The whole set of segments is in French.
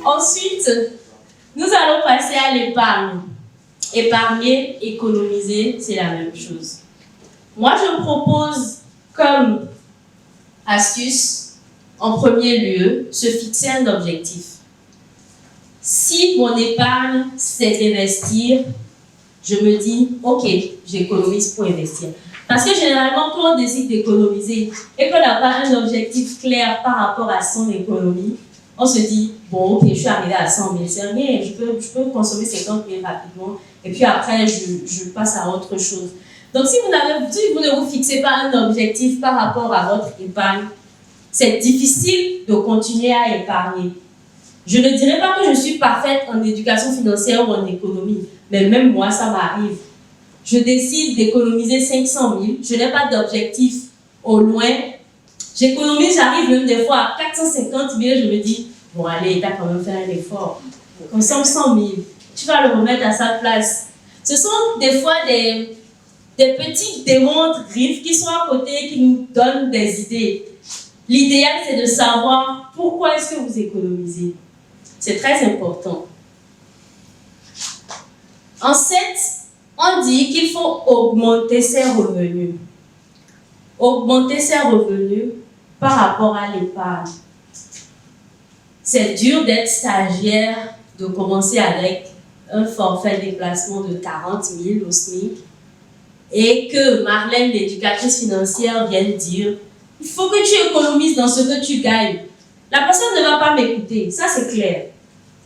Ensuite, nous allons passer à l'épargne. Épargner, économiser, c'est la même chose. Moi, je propose comme astuce, en premier lieu, se fixer un objectif. Si mon épargne, c'est d'investir, je me dis, ok, j'économise pour investir. Parce que généralement, quand on décide d'économiser et qu'on n'a pas un objectif clair par rapport à son économie, on se dit, bon, ok, je suis arrivé à 100 000, c'est rien, je peux consommer 50 000 rapidement, et puis après, je passe à autre chose. Donc, si vous ne vous fixez pas un objectif par rapport à votre épargne, c'est difficile de continuer à épargner. Je ne dirais pas que je suis parfaite en éducation financière ou en économie, mais même moi, ça m'arrive. Je décide d'économiser 500 000, je n'ai pas d'objectif au loin. J'économise, j'arrive même des fois à 450 000, je me dis, bon allez, tu as quand même fait un effort. Consomme 100 000, tu vas le remettre à sa place. Ce sont des fois des petits démons de griffes qui sont à côté, qui nous donnent des idées. L'idéal, c'est de savoir pourquoi est-ce que vous économisez. C'est très important. Ensuite, on dit qu'il faut augmenter ses revenus. Augmenter ses revenus par rapport à l'épargne. C'est dur d'être stagiaire, de commencer avec un forfait déplacement de 40 000 au SMIC et que Marlène, l'éducatrice financière, vienne dire il faut que tu économises dans ce que tu gagnes. La personne ne va pas m'écouter, ça c'est clair.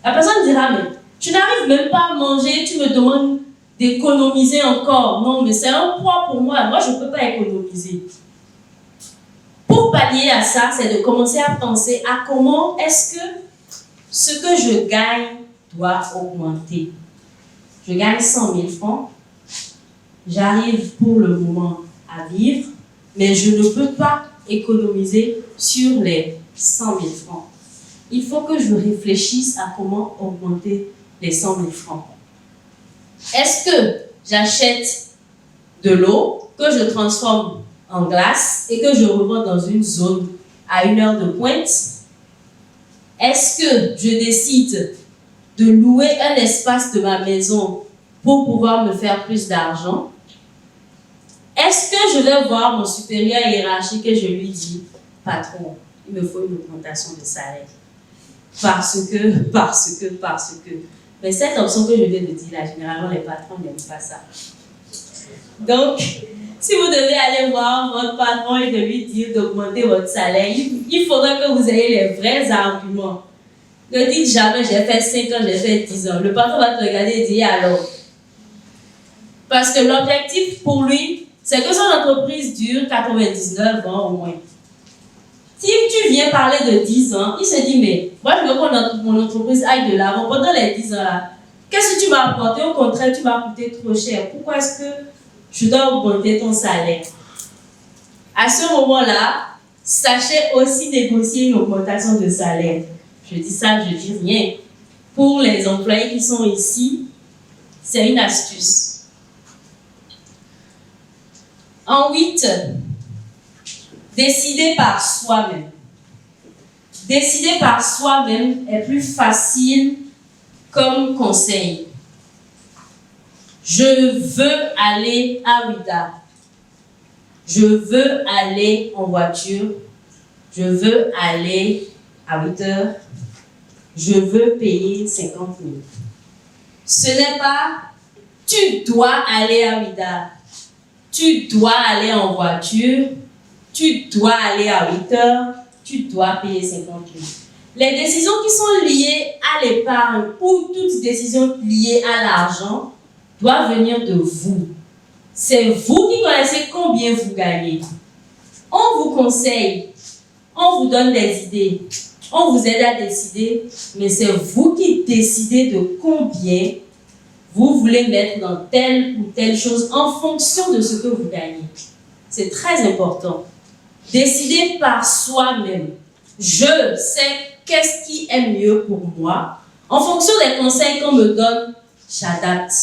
La personne dira mais tu n'arrives même pas à manger, tu me demandes d'économiser encore. Non, mais c'est un poids pour moi, moi je ne peux pas économiser. Pour pallier à ça, c'est de commencer à penser à comment est-ce que ce que je gagne doit augmenter. Je gagne 100 000 francs, j'arrive pour le moment à vivre, mais je ne peux pas économiser sur les 100 000 francs. Il faut que je réfléchisse à comment augmenter les 100 000 francs. Est-ce que j'achète de l'eau que je transforme en glace et que je revends dans une zone à 1 heure de pointe? Est-ce que je décide de louer un espace de ma maison pour pouvoir me faire plus d'argent? Est-ce que je vais voir mon supérieur hiérarchique et je lui dis, patron, il me faut une augmentation de salaire? Parce que. Mais cette option que je viens de dire là, généralement les patrons n'aiment pas ça. Donc, si vous devez aller voir votre patron et de lui dire d'augmenter votre salaire, il faudra que vous ayez les vrais arguments. Ne dites jamais j'ai fait 5 ans, j'ai fait 10 ans. Le patron va te regarder et dire alors. Parce que l'objectif pour lui, c'est que son entreprise dure 99 ans au moins. Si tu viens parler de 10 ans, il se dit mais moi je veux que mon entreprise aille de l'avant pendant les 10 ans là. Qu'est-ce que tu m'as apporté? Au contraire, tu m'as coûté trop cher. Pourquoi est-ce que je dois augmenter ton salaire? À ce moment-là, sachez aussi négocier une augmentation de salaire. Je dis ça, je dis rien. Pour les employés qui sont ici, c'est une astuce. En 8, décider par soi-même. Décider par soi-même est plus facile comme conseil. Je veux aller à Ouidah. Je veux aller en voiture. Je veux aller à 8 heures. Je veux payer 50 000. Ce n'est pas tu dois aller à Ouidah. Tu dois aller en voiture. Tu dois aller à 8 heures. Tu dois payer 50 000. Les décisions qui sont liées à l'épargne ou toute décision liée à l'argent doivent venir de vous. C'est vous qui connaissez combien vous gagnez. On vous conseille, on vous donne des idées, on vous aide à décider, mais c'est vous qui décidez de combien vous voulez mettre dans telle ou telle chose en fonction de ce que vous gagnez. C'est très important. Décider par soi-même. Je sais qu'est-ce qui est mieux pour moi. En fonction des conseils qu'on me donne, j'adapte.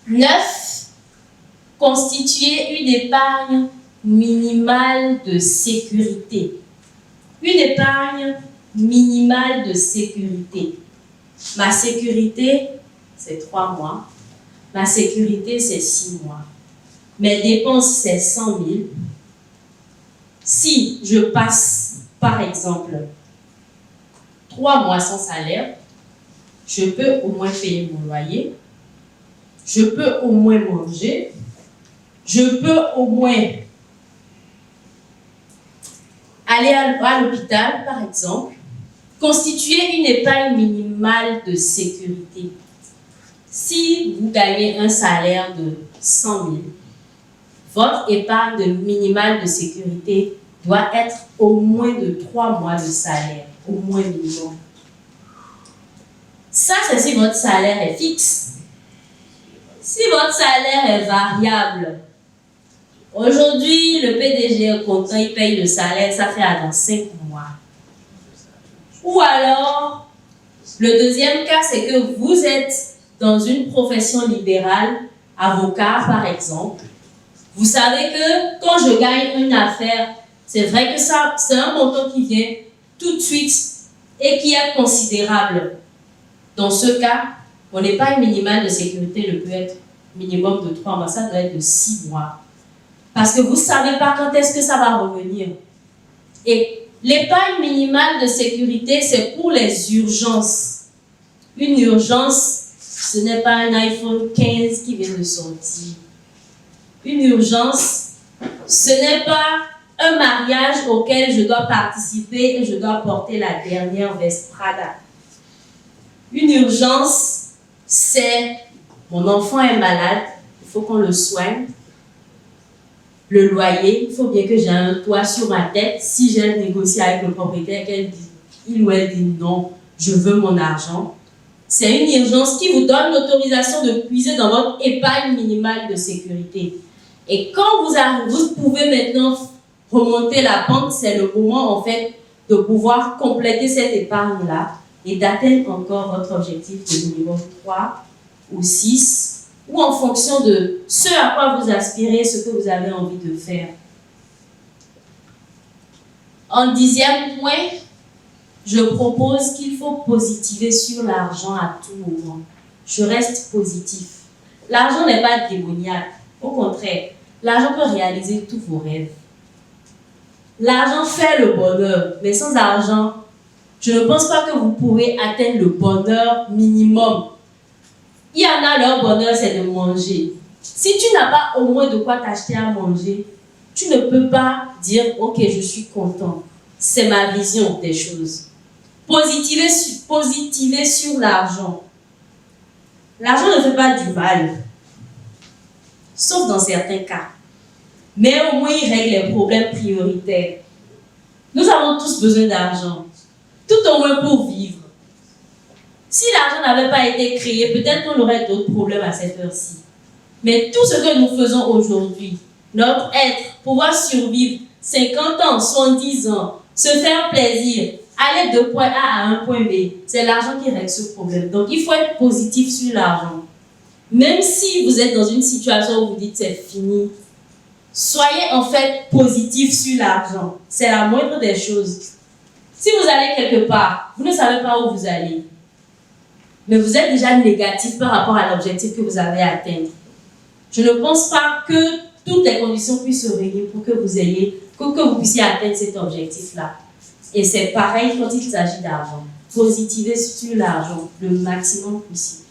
9. Constituer une épargne minimale de sécurité. Une épargne minimale de sécurité. Ma sécurité, c'est 3 mois. Ma sécurité, c'est 6 mois. Mes dépenses, c'est 100 000. Si je passe, par exemple, 3 mois sans salaire, je peux au moins payer mon loyer, je peux au moins manger, je peux au moins aller à l'hôpital, par exemple, constituer une épargne minimale de sécurité. Si vous gagnez un salaire de 100 000, votre épargne minimale de sécurité doit être au moins de 3 mois de salaire, au moins minimum. Ça, c'est si votre salaire est fixe. Si votre salaire est variable, aujourd'hui, le PDG est content, il paye le salaire, ça fait dans 5 mois. Ou alors, le deuxième cas, c'est que vous êtes dans une profession libérale, avocat par exemple. Vous savez que quand je gagne une affaire, c'est vrai que ça, c'est un montant qui vient tout de suite et qui est considérable. Dans ce cas, mon épargne minimale de sécurité ne peut être minimum de 3 mois, ça doit être de 6 mois. Parce que vous ne savez pas quand est-ce que ça va revenir. Et l'épargne minimale de sécurité, c'est pour les urgences. Une urgence, ce n'est pas un iPhone 15 qui vient de sortir. Une urgence, ce n'est pas un mariage auquel je dois participer et je dois porter la dernière veste Prada. Une urgence, c'est mon enfant est malade, il faut qu'on le soigne. Le loyer, il faut bien que j'ai un toit sur ma tête. Si j'ai négocié avec le propriétaire, il ou elle dit non, je veux mon argent. C'est une urgence qui vous donne l'autorisation de puiser dans votre épargne minimale de sécurité. Et quand vous pouvez maintenant remonter la pente, c'est le moment en fait de pouvoir compléter cette épargne-là et d'atteindre encore votre objectif de minimum 3 ou 6 ou en fonction de ce à quoi vous aspirez, ce que vous avez envie de faire. En 10e point, je propose qu'il faut positiver sur l'argent à tout moment. Je reste positif. L'argent n'est pas démoniaque. Au contraire, l'argent peut réaliser tous vos rêves. L'argent fait le bonheur, mais sans argent, je ne pense pas que vous pourrez atteindre le bonheur minimum. Il y en a, leur bonheur, c'est de manger. Si tu n'as pas au moins de quoi t'acheter à manger, tu ne peux pas dire « Ok, je suis content ». C'est ma vision des choses. Positiver sur l'argent. L'argent ne fait pas du mal, sauf dans certains cas. Mais au moins, il règle les problèmes prioritaires. Nous avons tous besoin d'argent, tout au moins pour vivre. Si l'argent n'avait pas été créé, peut-être qu'on aurait d'autres problèmes à cette heure-ci. Mais tout ce que nous faisons aujourd'hui, notre être, pouvoir survivre 50 ans, 70 ans, se faire plaisir, aller de point A à un point B, c'est l'argent qui règle ce problème. Donc, il faut être positif sur l'argent. Même si vous êtes dans une situation où vous dites c'est fini, soyez en fait positif sur l'argent. C'est la moindre des choses. Si vous allez quelque part, vous ne savez pas où vous allez, mais vous êtes déjà négatif par rapport à l'objectif que vous avez à atteindre. Je ne pense pas que toutes les conditions puissent se réunir pour que vous puissiez atteindre cet objectif-là. Et c'est pareil quand il s'agit d'argent. Positiver sur l'argent le maximum possible.